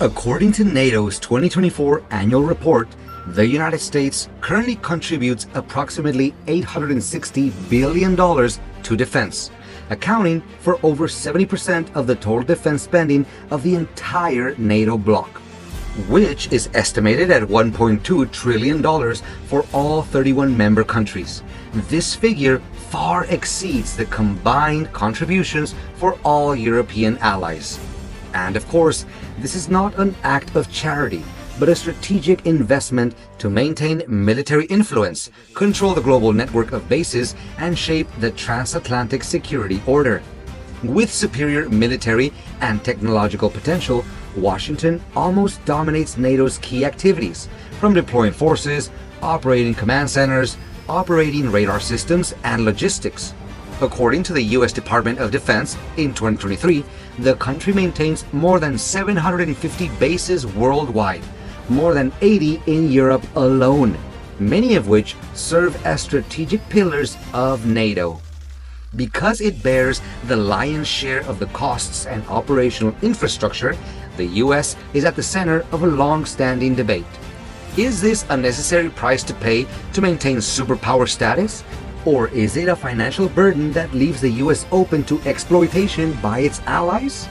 According to NATO's 2024 annual report, the United States currently contributes approximately $860 billion to defense, accounting for over 70% of the total defense spending of the entire NATO bloc, which is estimated at $1.2 trillion for all 31 member countries. This figure far exceeds the combined contributions for all European allies. And of course, this is not an act of charity, but a strategic investment to maintain military influence, control the global network of bases, and shape the transatlantic security order. With superior military and technological potential, Washington almost dominates NATO's key activities, from deploying forces, operating command centers, operating radar systems, and logistics. According to the U.S. Department of Defense, in 2023, the country maintains more than 750 bases worldwide, more than 80 in Europe alone, many of which serve as strategic pillars of NATO. Because it bears the lion's share of the costs and operational infrastructure, the U.S. is at the center of a long-standing debate. Is this a necessary price to pay to maintain superpower status? Or is it a financial burden that leaves the U.S. open to exploitation by its allies?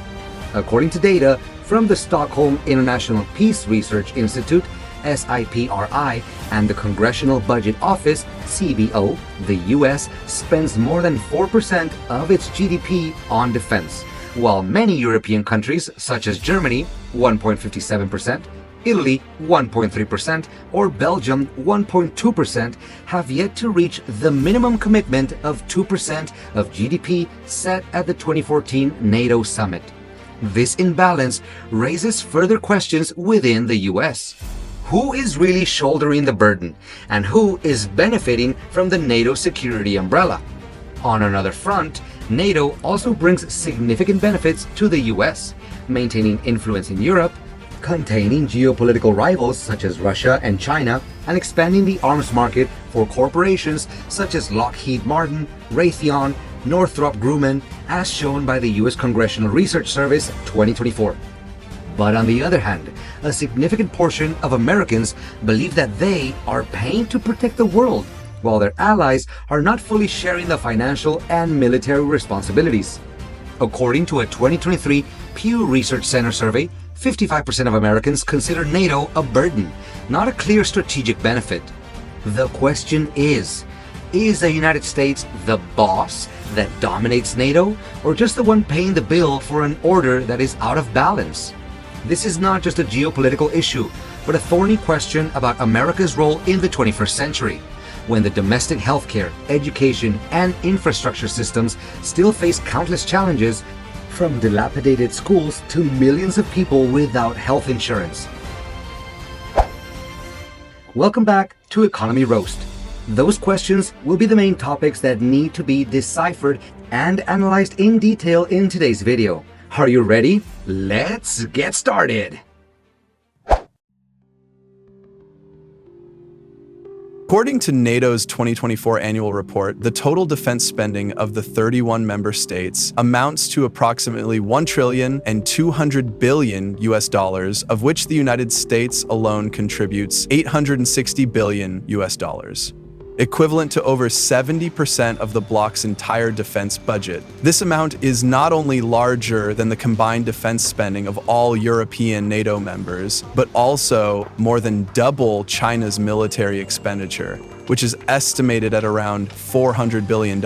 According to data from the Stockholm International Peace Research Institute, SIPRI, and the Congressional Budget Office, CBO, the U.S. spends more than 4% of its GDP on defense, while many European countries, such as Germany, 1.57%, Italy, 1.3%, or Belgium, 1.2%, have yet to reach the minimum commitment of 2% of GDP set at the 2014 NATO summit. This imbalance raises further questions within the US. Who is really shouldering the burden, and who is benefiting from the NATO security umbrella? On another front, NATO also brings significant benefits to the US, maintaining influence in Europe, containing geopolitical rivals such as Russia and China, and expanding the arms market for corporations such as Lockheed Martin, Raytheon, Northrop Grumman, as shown by the U.S. Congressional Research Service 2024. But on the other hand, a significant portion of Americans believe that they are paying to protect the world, while their allies are not fully sharing the financial and military responsibilities. According to a 2023 Pew Research Center survey, 55% of Americans consider NATO a burden, not a clear strategic benefit. The question is the United States the boss that dominates NATO, or just the one paying the bill for an order that is out of balance? This is not just a geopolitical issue, but a thorny question about America's role in the 21st century, when the domestic healthcare, education, and infrastructure systems still face countless challenges, from dilapidated schools to millions of people without health insurance. Welcome back to Economy Roast. Those questions will be the main topics that need to be deciphered and analyzed in detail in today's video. Are you ready? Let's get started! According to NATO's 2024 annual report, the total defense spending of the 31 member states amounts to approximately $1,200 billion US, of which the United States alone contributes $860 billion US, equivalent to over 70% of the bloc's entire defense budget. This amount is not only larger than the combined defense spending of all European NATO members, but also more than double China's military expenditure, which is estimated at around $400 billion,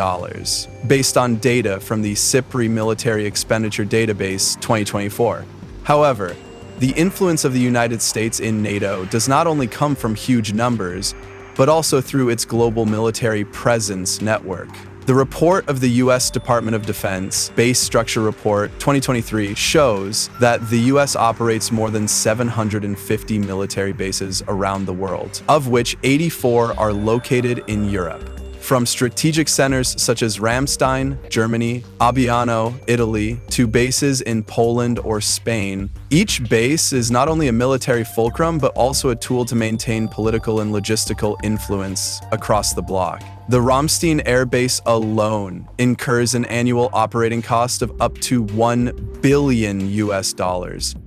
based on data from the SIPRI Military Expenditure Database 2024. However, the influence of the United States in NATO does not only come from huge numbers, but also through its global military presence network. The report of the U.S. Department of Defense, Base Structure Report 2023, shows that the U.S. operates more than 750 military bases around the world, of which 84 are located in Europe. From strategic centers such as Ramstein, Germany, Abbiano, Italy, to bases in Poland or Spain, each base is not only a military fulcrum but also a tool to maintain political and logistical influence across the bloc. The Ramstein Air Base alone incurs an annual operating cost of up to $1 billion.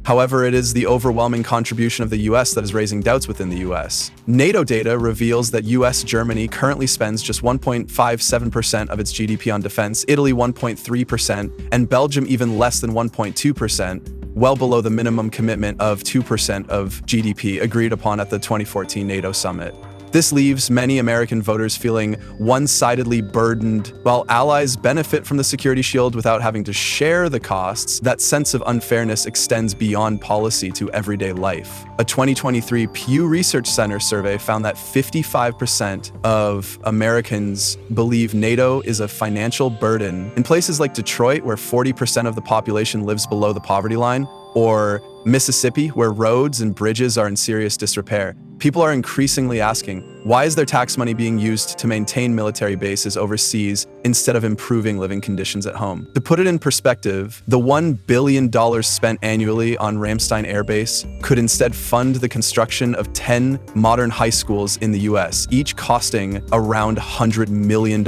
However, it is the overwhelming contribution of the US that is raising doubts within the US. NATO data reveals that Germany currently spends just 1.57% of its GDP on defense, Italy 1.3%, and Belgium even less than 1.2%, well below the minimum commitment of 2% of GDP agreed upon at the 2014 NATO summit. This leaves many American voters feeling one-sidedly burdened. While allies benefit from the security shield without having to share the costs, that sense of unfairness extends beyond policy to everyday life. A 2023 Pew Research Center survey found that 55% of Americans believe NATO is a financial burden. In places like Detroit, where 40% of the population lives below the poverty line, or Mississippi, where roads and bridges are in serious disrepair, people are increasingly asking, why is their tax money being used to maintain military bases overseas instead of improving living conditions at home? To put it in perspective, the $1 billion spent annually on Ramstein Air Base could instead fund the construction of 10 modern high schools in the US, each costing around $100 million.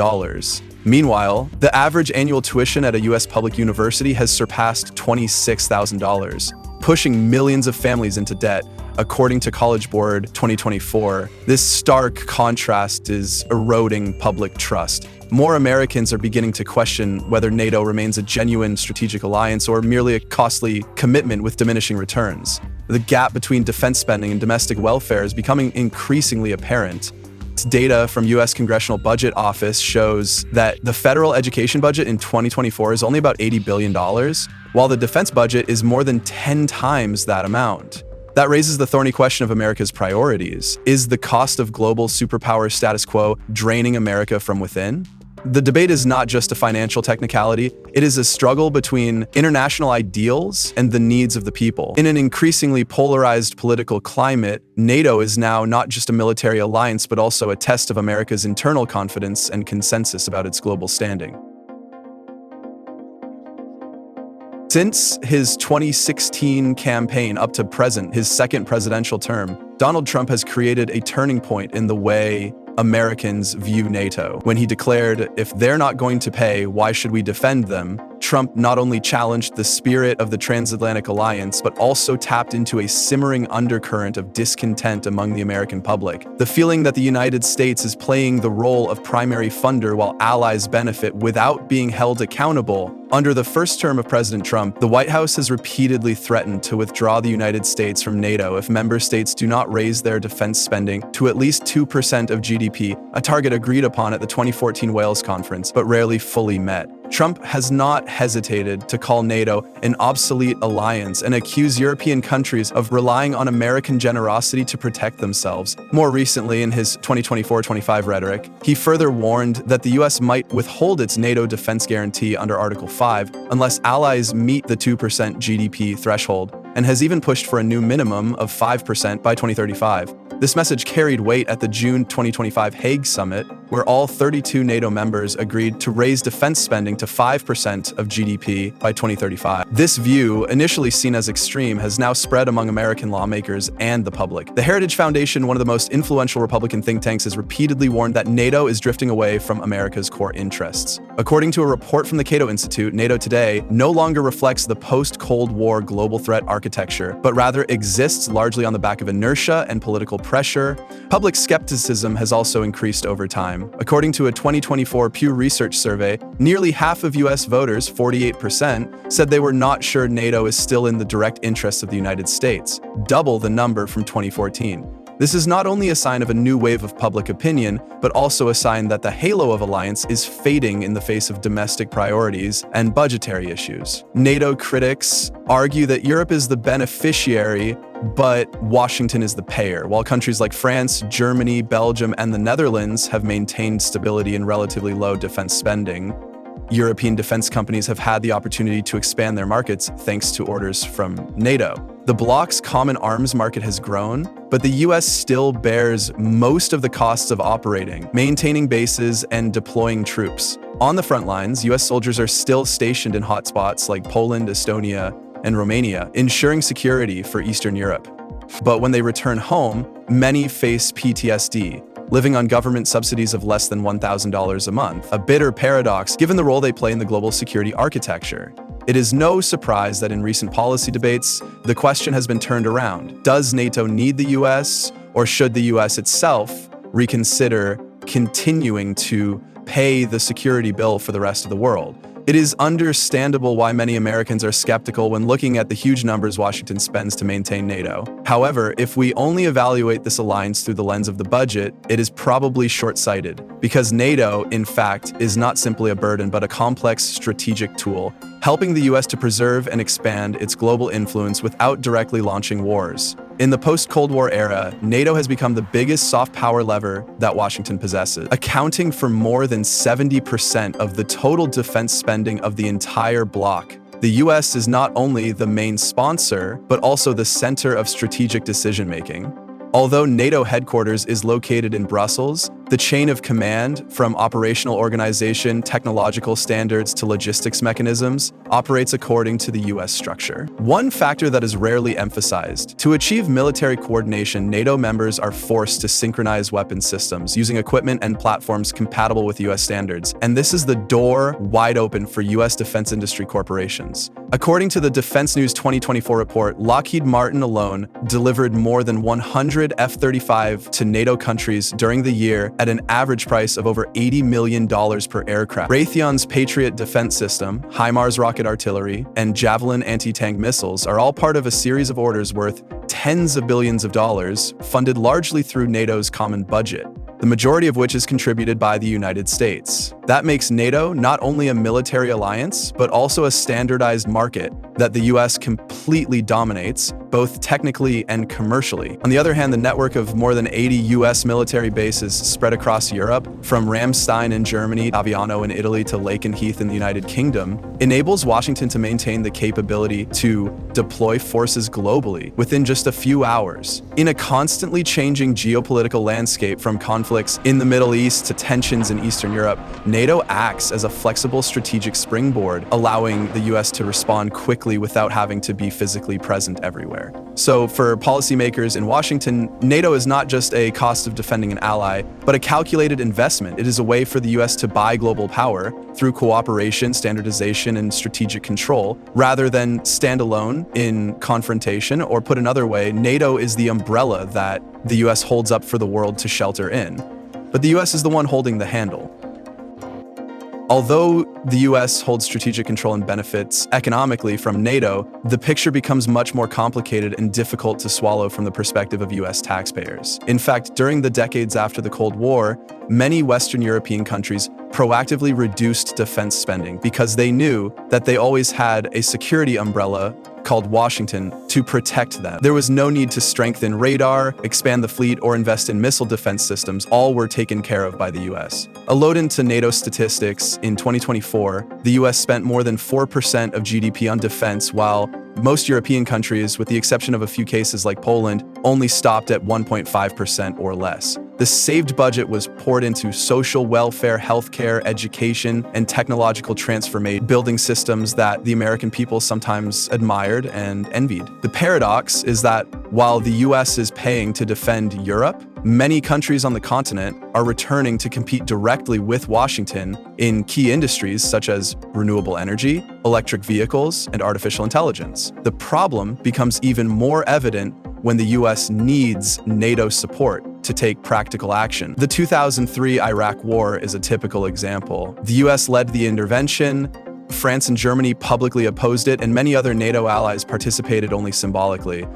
Meanwhile, the average annual tuition at a US public university has surpassed $26,000, pushing millions of families into debt, according to College Board 2024. This stark contrast is eroding public trust. More Americans are beginning to question whether NATO remains a genuine strategic alliance or merely a costly commitment with diminishing returns. The gap between defense spending and domestic welfare is becoming increasingly apparent. Data from U.S. Congressional Budget Office shows that the federal education budget in 2024 is only about $80 billion, while the defense budget is more than 10 times that amount. That raises the thorny question of America's priorities. Is the cost of global superpower status quo draining America from within? The debate is not just a financial technicality, it is a struggle between international ideals and the needs of the people. In an increasingly polarized political climate, NATO is now not just a military alliance, but also a test of America's internal confidence and consensus about its global standing. Since his 2016 campaign up to present, his second presidential term, Donald Trump has created a turning point in the way Americans view NATO. When he declared, if they're not going to pay, why should we defend them? Trump not only challenged the spirit of the transatlantic alliance, but also tapped into a simmering undercurrent of discontent among the American public. The feeling that the United States is playing the role of primary funder while allies benefit without being held accountable. Under the first term of President Trump, the White House has repeatedly threatened to withdraw the United States from NATO if member states do not raise their defense spending to at least 2% of GDP, a target agreed upon at the 2014 Wales Conference, but rarely fully met. Trump has not hesitated to call NATO an obsolete alliance and accuse European countries of relying on American generosity to protect themselves. More recently, in his 2024-25 rhetoric, he further warned that the US might withhold its NATO defense guarantee under Article 5 unless allies meet the 2% GDP threshold, and has even pushed for a new minimum of 5% by 2035. This message carried weight at the June 2025 Hague Summit, where all 32 NATO members agreed to raise defense spending to 5% of GDP by 2035. This view, initially seen as extreme, has now spread among American lawmakers and the public. The Heritage Foundation, one of the most influential Republican think tanks, has repeatedly warned that NATO is drifting away from America's core interests. According to a report from the Cato Institute, NATO today no longer reflects the post-Cold War global threat architecture, but rather exists largely on the back of inertia and political pressure. Public skepticism has also increased over time. According to a 2024 Pew Research survey, nearly half of US voters, 48%, said they were not sure NATO is still in the direct interests of the United States, double the number from 2014. This is not only a sign of a new wave of public opinion, but also a sign that the halo of alliance is fading in the face of domestic priorities and budgetary issues. NATO critics argue that Europe is the beneficiary, but Washington is the payer. While countries like France, Germany, Belgium, and the Netherlands have maintained stability and relatively low defense spending, European defense companies have had the opportunity to expand their markets thanks to orders from NATO. The bloc's common arms market has grown, but the US still bears most of the costs of operating, maintaining bases, and deploying troops. On the front lines, US soldiers are still stationed in hotspots like Poland, Estonia, and Romania, ensuring security for Eastern Europe. But when they return home, many face PTSD. living on government subsidies of less than $1,000 a month, a bitter paradox given the role they play in the global security architecture. It is no surprise that in recent policy debates, the question has been turned around. Does NATO need the US, or should the US itself reconsider continuing to pay the security bill for the rest of the world? It is understandable why many Americans are skeptical when looking at the huge numbers Washington spends to maintain NATO. However, if we only evaluate this alliance through the lens of the budget, it is probably short-sighted, because NATO, in fact, is not simply a burden but a complex strategic tool, helping the US to preserve and expand its global influence without directly launching wars. In the post-Cold War era, NATO has become the biggest soft power lever that Washington possesses, accounting for more than 70% of the total defense spending of the entire bloc. The US is not only the main sponsor, but also the center of strategic decision-making. Although NATO headquarters is located in Brussels, the chain of command, from operational organization, technological standards to logistics mechanisms, operates according to the US structure. One factor that is rarely emphasized: to achieve military coordination, NATO members are forced to synchronize weapon systems using equipment and platforms compatible with US standards, and this is the door wide open for US defense industry corporations. According to the Defense News 2024 report, Lockheed Martin alone delivered more than 100 F-35 to NATO countries during the year at an average price of over $80 million per aircraft. Raytheon's Patriot defense system, HIMARS rocket artillery, and Javelin anti-tank missiles are all part of a series of orders worth tens of billions of dollars, funded largely through NATO's common budget, the majority of which is contributed by the United States. That makes NATO not only a military alliance, but also a standardized market that the US completely dominates, both technically and commercially. On the other hand, the network of more than 80 US military bases spread across Europe, from Ramstein in Germany, Aviano in Italy, to Lakenheath in the United Kingdom, enables Washington to maintain the capability to deploy forces globally within just a few hours. In a constantly changing geopolitical landscape, from conflicts in the Middle East to tensions in Eastern Europe, NATO acts as a flexible strategic springboard, allowing the US to respond quickly without having to be physically present everywhere. So for policymakers in Washington, NATO is not just a cost of defending an ally, but a calculated investment. It is a way for the US to buy global power through cooperation, standardization, and strategic control, rather than stand alone in confrontation. Or put another way, NATO is the umbrella that the US holds up for the world to shelter in. But the US is the one holding the handle. Although the US holds strategic control and benefits economically from NATO, the picture becomes much more complicated and difficult to swallow from the perspective of US taxpayers. In fact, during the decades after the Cold War, many Western European countries proactively reduced defense spending because they knew that they always had a security umbrella called Washington to protect them. There was no need to strengthen radar, expand the fleet, or invest in missile defense systems. All were taken care of by the US. A load into NATO statistics, in 2024, the US spent more than 4% of GDP on defense, while most European countries, with the exception of a few cases like Poland, only stopped at 1.5% or less. The saved budget was poured into social welfare, healthcare, education, and technological transformation, building systems that the American people sometimes admired and envied. The paradox is that while the US is paying to defend Europe, many countries on the continent are returning to compete directly with Washington in key industries such as renewable energy, electric vehicles, and artificial intelligence. The problem becomes even more evident when the US needs NATO support to take practical action. The 2003 Iraq War is a typical example. The US led the intervention, France and Germany publicly opposed it, and many other NATO allies participated only symbolically.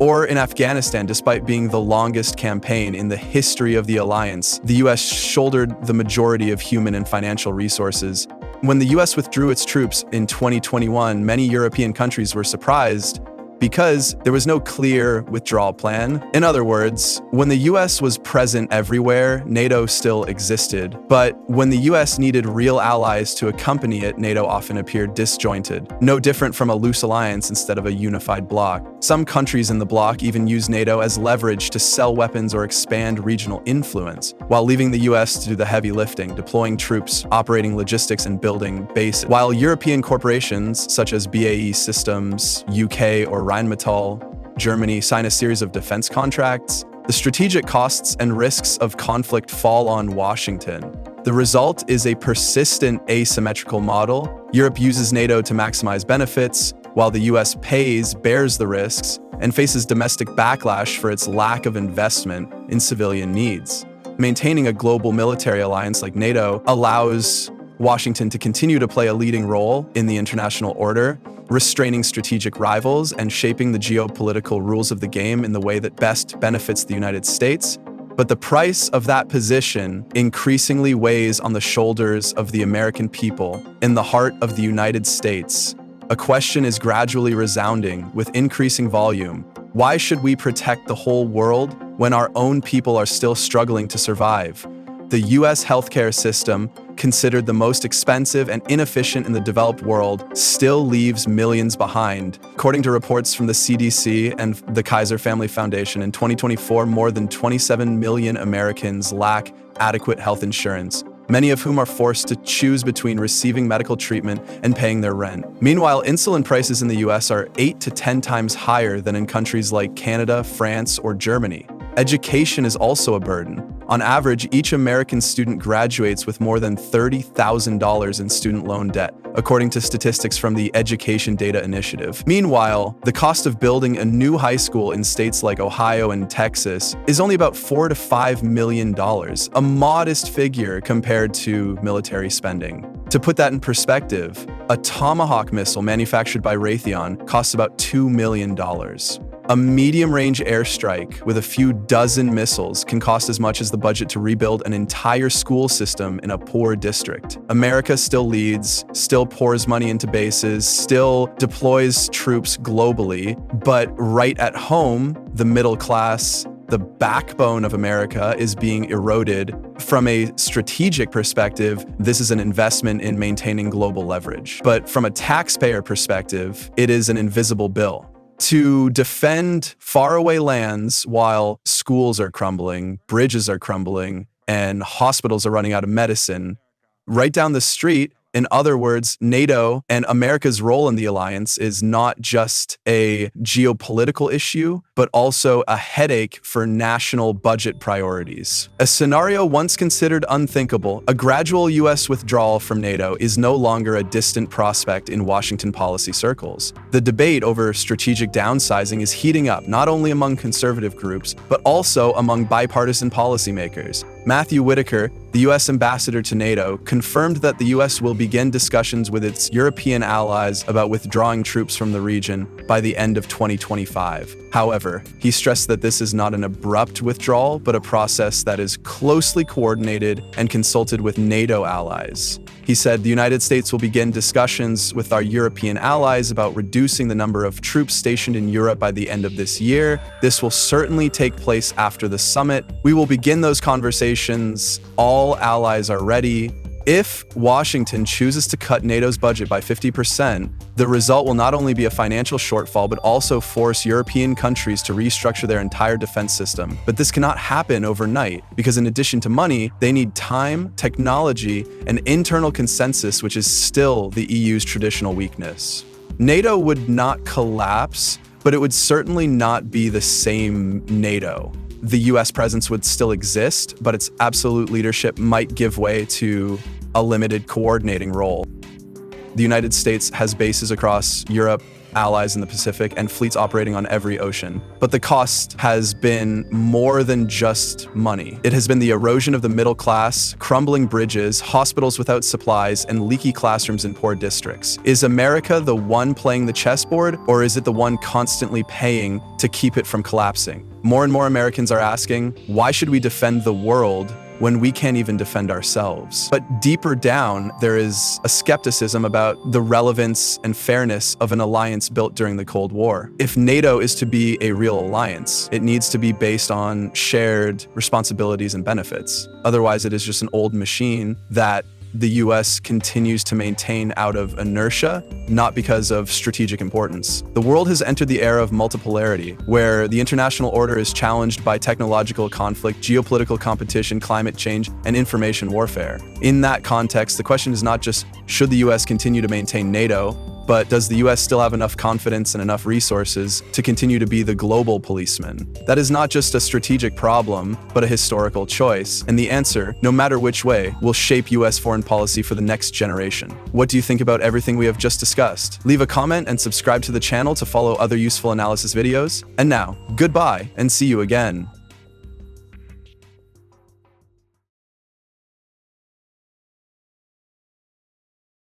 Or in Afghanistan, despite being the longest campaign in the history of the alliance, the US shouldered the majority of human and financial resources. When the US withdrew its troops in 2021, many European countries were surprised because there was no clear withdrawal plan. In other words, when the US was present everywhere, NATO still existed. But when the US needed real allies to accompany it, NATO often appeared disjointed, no different from a loose alliance instead of a unified bloc. Some countries in the bloc even use NATO as leverage to sell weapons or expand regional influence, while leaving the US to do the heavy lifting, deploying troops, operating logistics, and building bases. While European corporations such as BAE Systems, UK, or Rheinmetall, Germany sign a series of defense contracts, The strategic costs and risks of conflict fall on Washington. The result is a persistent asymmetrical model. Europe uses NATO to maximize benefits, while the US bears the risks, and faces domestic backlash for its lack of investment in civilian needs. Maintaining a global military alliance like NATO allows Washington to continue to play a leading role in the international order, restraining strategic rivals and shaping the geopolitical rules of the game in the way that best benefits the United States. But the price of that position increasingly weighs on the shoulders of the American people in the heart of the United States. A question is gradually resounding with increasing volume. Why should we protect the whole world when our own people are still struggling to survive? The US healthcare system, considered the most expensive and inefficient in the developed world, still leaves millions behind. According to reports from the CDC and the Kaiser Family Foundation, in 2024, more than 27 million Americans lack adequate health insurance, many of whom are forced to choose between receiving medical treatment and paying their rent. Meanwhile, insulin prices in the US are 8 to 10 times higher than in countries like Canada, France, or Germany. Education is also a burden. On average, each American student graduates with more than $30,000 in student loan debt, according to statistics from the Education Data Initiative. Meanwhile, the cost of building a new high school in states like Ohio and Texas is only about $4 to $5 million, a modest figure compared to military spending. To put that in perspective, a Tomahawk missile manufactured by Raytheon costs about $2 million. A medium-range airstrike with a few dozen missiles can cost as much as the budget to rebuild an entire school system in a poor district. America still leads, still pours money into bases, still deploys troops globally, but right at home, the middle class, the backbone of America, is being eroded. From a strategic perspective, this is an investment in maintaining global leverage. But from a taxpayer perspective, it is an invisible bill. To defend faraway lands while schools are crumbling, bridges are crumbling, and hospitals are running out of medicine, right down the street, in other words, NATO and America's role in the alliance is not just a geopolitical issue, but also a headache for national budget priorities. A scenario once considered unthinkable, a gradual US withdrawal from NATO, is no longer a distant prospect in Washington policy circles. The debate over strategic downsizing is heating up not only among conservative groups, but also among bipartisan policymakers. Matthew Whitaker, the U.S. ambassador to NATO, confirmed that the U.S. will begin discussions with its European allies about withdrawing troops from the region by the end of 2025. However, he stressed that this is not an abrupt withdrawal, but a process that is closely coordinated and consulted with NATO allies. He said the United States will begin discussions with our European allies about reducing the number of troops stationed in Europe by the end of this year. This will certainly take place after the summit. We will begin those conversations. All allies are ready. If Washington chooses to cut NATO's budget by 50%, the result will not only be a financial shortfall, but also force European countries to restructure their entire defense system. But this cannot happen overnight, because in addition to money, they need time, technology, and internal consensus, which is still the EU's traditional weakness. NATO would not collapse, but it would certainly not be the same NATO. The US presence would still exist, but its absolute leadership might give way to a limited coordinating role. The United States has bases across Europe, allies in the Pacific, and fleets operating on every ocean. But the cost has been more than just money. It has been the erosion of the middle class, crumbling bridges, hospitals without supplies, and leaky classrooms in poor districts. Is America the one playing the chessboard, or is it the one constantly paying to keep it from collapsing? More and more Americans are asking, why should we defend the world when we can't even defend ourselves? But deeper down, there is a skepticism about the relevance and fairness of an alliance built during the Cold War. If NATO is to be a real alliance, it needs to be based on shared responsibilities and benefits. Otherwise, it is just an old machine that the US continues to maintain out of inertia, not because of strategic importance. The world has entered the era of multipolarity, where the international order is challenged by technological conflict, geopolitical competition, climate change, and information warfare. In that context, the question is not just, should the US continue to maintain NATO, But does the US still have enough confidence and enough resources to continue to be the global policeman? That is not just a strategic problem, but a historical choice. And the answer, no matter which way, will shape US foreign policy for the next generation. What do you think about everything we have just discussed? Leave a comment and subscribe to the channel to follow other useful analysis videos. And now, goodbye and see you again.